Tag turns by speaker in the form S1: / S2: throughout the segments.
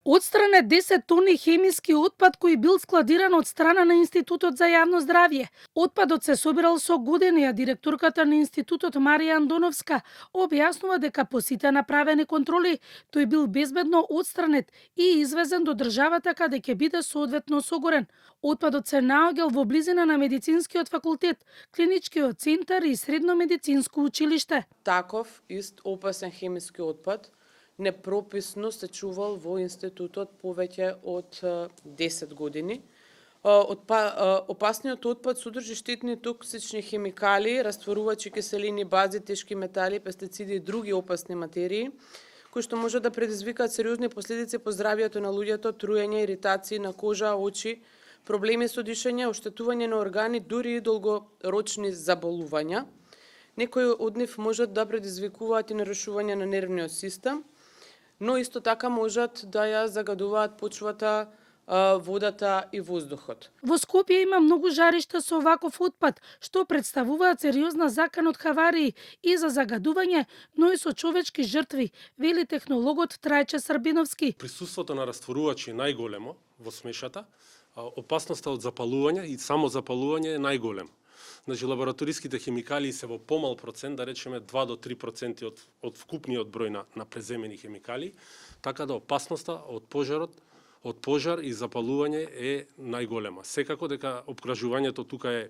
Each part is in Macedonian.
S1: Отстране 10 тони хемиски отпад кој бил складиран од страна на Институтот за јавно здравје. Отпадот се собирал со години, а директорката на Институтот Марија Андоновска објаснува дека по сите направени контроли тој бил безбедно отстранет и извезен до државата каде ќе биде соодветно осогурен. Отпадот се наоѓал во близина на медицинскиот факултет, клиничкиот центар и средно медицинско училиште.
S2: Таков ист опасен хемиски отпад непрописно се чувал во институтот повеќе од 10 години. Опасниот отпад содржи штетни токсични хемикали, растворувачи киселини, бази, тешки метали, пестициди и други опасни материи, кои што може да предизвикаат сериозни последици по здравјето на луѓето, труење, иритации на кожа, очи, проблеми со дишење, оштетување на органи, дури и долгорочни заболувања. Некои од нив можат да предизвикуваат и нарушување на нервниот систем, но исто така можат да ја загадуваат почвата, водата и воздухот.
S1: Во Скопје има многу жаришта со оваков отпад, што представуваат сериозна закана од хаварии и за загадување, но и со човечки жртви, вели технологот Трајче Србиновски.
S3: Присуството на растворувачи е најголемо во смешата, опасноста од запалување и само запалување е најголем. Значи, лабораториските хемикалии се во помал процент, да речеме 2 до 3% од вкупниот број на преземени хемикалии, така да опасноста од пожар и запалување е најголема. Секако дека обкружувањето тука е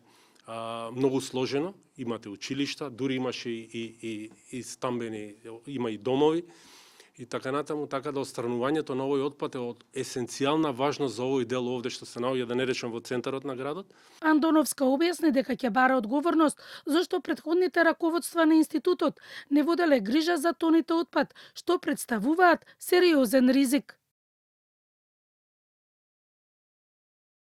S3: многу сложено, имате училишта, дури имаше и стамбени, има и домови, и така натаму, така да отстранувањето на овој отпад е од есенцијална важност за овој дел овде што се наоѓа, да не речем, во центарот на градот.
S1: Андоновска објасни дека ќе бара одговорност зашто претходните раководства на институтот не воделе грижа за тоните отпад, што представуваат сериозен ризик.